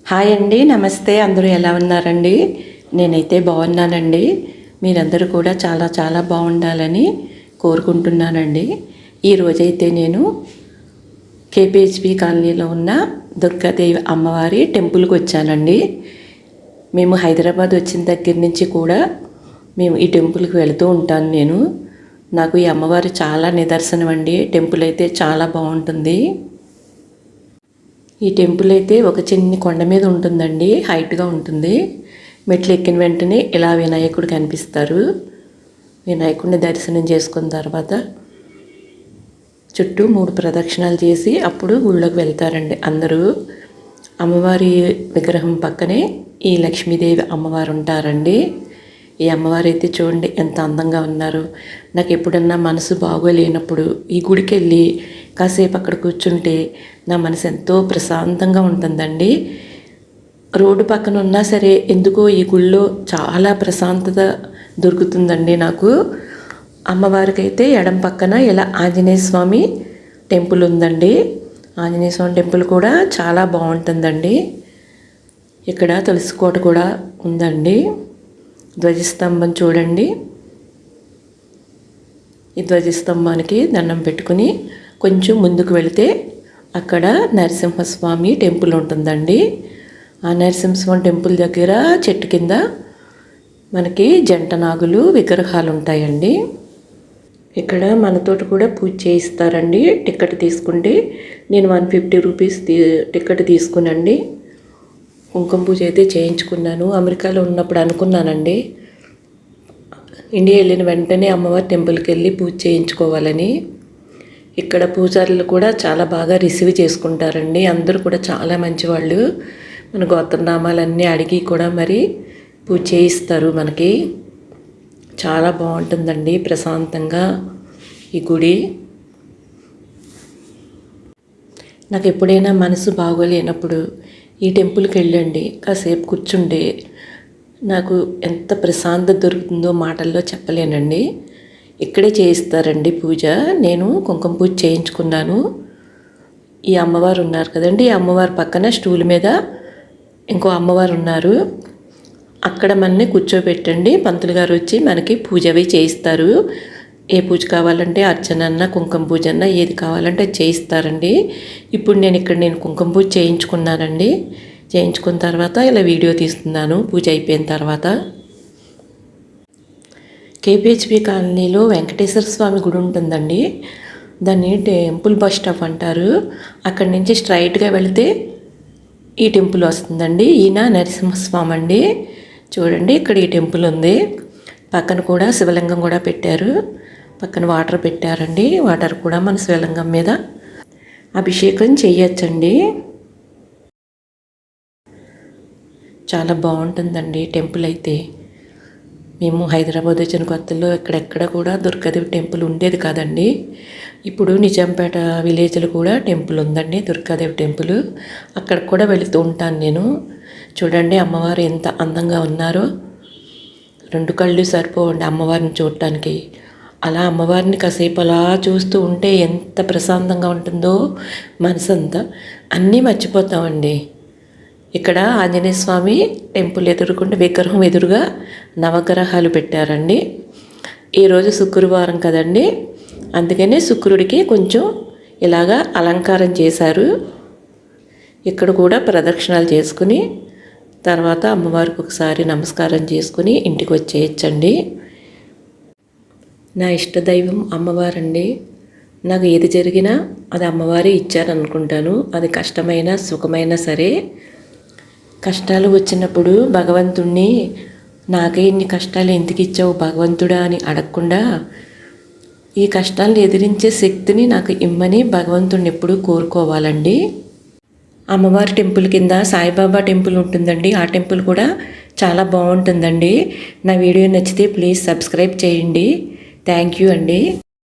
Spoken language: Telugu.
హాయ్ అండి, నమస్తే. అందరూ ఎలా ఉన్నారండి? నేనైతే బాగున్నానండి. మీరందరూ కూడా చాలా చాలా బాగుండాలని కోరుకుంటున్నానండి. ఈరోజైతే నేను కేపీహెచ్పి కాలనీలో ఉన్న దుర్గాదేవి అమ్మవారి టెంపుల్కి వచ్చానండి. మేము హైదరాబాద్ వచ్చిన దగ్గర నుంచి కూడా మేము ఈ టెంపుల్కి వెళుతూ ఉంటాను. నాకు ఈ అమ్మవారు చాలా నిదర్శనం అండి. టెంపుల్ అయితే చాలా బాగుంటుంది. ఈ టెంపుల్ అయితే ఒక చిన్ని కొండ మీద ఉంటుందండి, హైట్గా ఉంటుంది. మెట్లు ఎక్కిన వెంటనే ఇలా వినాయకుడు కనిపిస్తారు. వినాయకుడిని దర్శనం చేసుకున్న తర్వాత చుట్టూ 3 ప్రదక్షిణాలు చేసి అప్పుడు ఊళ్ళోకి వెళ్తారండి అందరూ. అమ్మవారి విగ్రహం పక్కనే ఈ లక్ష్మీదేవి అమ్మవారు ఉంటారండి. ఈ అమ్మవారు అయితే చూడండి ఎంత అందంగా ఉన్నారు. నాకు ఎప్పుడన్నా మనసు బాగోలేనప్పుడు ఈ గుడికి వెళ్ళి కాసేపు అక్కడ కూర్చుంటే నా మనసు ఎంతో ప్రశాంతంగా ఉంటుందండి. రోడ్డు పక్కన ఉన్నా సరే ఎందుకో ఈ గుళ్ళో చాలా ప్రశాంతత దొరుకుతుందండి నాకు. అమ్మవారికి అయితే ఎడం పక్కన ఇలా ఆంజనేయ స్వామి టెంపుల్ ఉందండి. ఆంజనేయ స్వామి టెంపుల్ కూడా చాలా బాగుంటుందండి. ఇక్కడ తులసి కోట కూడా ఉందండి. ధ్వజస్తంభం చూడండి. ఈ ధ్వజస్తంభానికి దండం పెట్టుకుని కొంచెం ముందుకు వెళితే అక్కడ నరసింహస్వామి టెంపుల్ ఉంటుందండి. ఆ నరసింహస్వామి టెంపుల్ దగ్గర చెట్టు కింద మనకి జంట నాగులు విగ్రహాలు ఉంటాయండి. ఇక్కడ మనతోటి కూడా పూజ చేయిస్తారండి. టికెట్ తీసుకుంటే నేను 150 రూపీస్ టికెట్ తీసుకునండి కుంకుమ పూజ అయితే చేయించుకున్నాను. అమెరికాలో ఉన్నప్పుడు అనుకున్నానండి ఇండియా వెళ్ళిన వెంటనే అమ్మవారి టెంపుల్కి వెళ్ళి పూజ చేయించుకోవాలని. ఇక్కడ పూజారులు కూడా చాలా బాగా రిసీవ్ చేసుకుంటారండి. అందరూ కూడా చాలా మంచివాళ్ళు. మన గోత్రనామాలన్నీ అడిగి కూడా మరి పూజ చేయిస్తారు మనకి. చాలా బాగుంటుందండి ప్రశాంతంగా ఈ గుడి. నాకు ఎప్పుడైనా మనసు బాగోలేనప్పుడు ఈ టెంపుల్కి వెళ్ళండి, కాసేపు కూర్చుంటే నాకు ఎంత ప్రశాంతత దొరుకుతుందో మాటల్లో చెప్పలేనండి. ఇక్కడే చేయిస్తారండి పూజ. నేను కుంకుమ పూజ చేయించుకున్నాను. ఈ అమ్మవారు ఉన్నారు కదండి, ఈ అమ్మవారి పక్కన స్టూల్ మీద ఇంకో అమ్మవారు ఉన్నారు. అక్కడ మనని కూర్చోబెట్టండి. పంతులు గారు వచ్చి మనకి పూజ అవి చేయిస్తారు. ఏ పూజ కావాలంటే అర్చన అన్న కుంకుమ పూజ అన్న ఏది కావాలంటే చేయిస్తారండి. ఇప్పుడు నేను కుంకుమ పూజ చేయించుకున్నానండి. చేయించుకున్న తర్వాత ఇలా వీడియో తీస్తున్నాను పూజ అయిపోయిన తర్వాత. కేపీహెచ్పి కాలనీలో వెంకటేశ్వర స్వామి గుడి ఉంటుందండి. దాన్ని టెంపుల్ బస్ స్టాప్ అంటారు. అక్కడి నుంచి స్ట్రైట్గా వెళితే ఈ టెంపుల్ వస్తుందండి. ఈయన నరసింహస్వామి అండి. చూడండి ఇక్కడ ఈ టెంపుల్ ఉంది. పక్కన కూడా శివలింగం కూడా పెట్టారు. పక్కన వాటర్ పెట్టారండి. వాటర్ కూడా మన శివలింగం మీద అభిషేకం చేయొచ్చండి. చాలా బాగుంటుందండి టెంపుల్ అయితే. మేము హైదరాబాద్ వచ్చిన కొత్తలో ఎక్కడెక్కడ కూడా దుర్గాదేవి టెంపుల్ ఉండేది కాదండి. ఇప్పుడు నిజాంపేట విలేజ్లో కూడా టెంపుల్ ఉందండి, దుర్గాదేవి టెంపుల్. అక్కడికి కూడా వెళుతూ ఉంటాను నేను. చూడండి అమ్మవారు ఎంత అందంగా ఉన్నారో. 2 కళ్ళు సరిపోవండి అమ్మవారిని చూడటానికి. అలా అమ్మవారిని కాసేపు అలా చూస్తూ ఉంటే ఎంత ప్రశాంతంగా ఉంటుందో మనసంతా. అన్నీ మర్చిపోతామండి. ఇక్కడ ఆంజనేయ స్వామి టెంపుల్ ఎదురుకుంటే విగ్రహం ఎదురుగా నవగ్రహాలు పెట్టారండి. ఈరోజు శుక్రవారం కదండి, అందుకనే శుక్రుడికి కొంచెం ఇలాగా అలంకారం చేశారు. ఇక్కడ కూడా ప్రదక్షిణాలు చేసుకుని తర్వాత అమ్మవారికి ఒకసారి నమస్కారం చేసుకుని ఇంటికి వచ్చేయచ్చండి. నా ఇష్టదైవం అమ్మవారండి. నాకు ఏది జరిగినా అది అమ్మవారే ఇచ్చారనుకుంటాను. అది కష్టమైనా సుఖమైనా సరే. కష్టాలు వచ్చినప్పుడు భగవంతుణ్ణి నాకే ఇన్ని కష్టాలు ఎందుకు ఇచ్చావు భగవంతుడా అని అడగకుండా ఈ కష్టాలను ఎదిరించే శక్తిని నాకు ఇమ్మని భగవంతుడిని ఎప్పుడూ కోరుకోవాలండి. అమ్మవారి టెంపుల్ కింద సాయిబాబా టెంపుల్ ఉంటుందండి. ఆ టెంపుల్ కూడా చాలా బాగుంటుందండి. నా వీడియో నచ్చితే ప్లీజ్ సబ్స్క్రైబ్ చేయండి. థ్యాంక్ యూ అండి.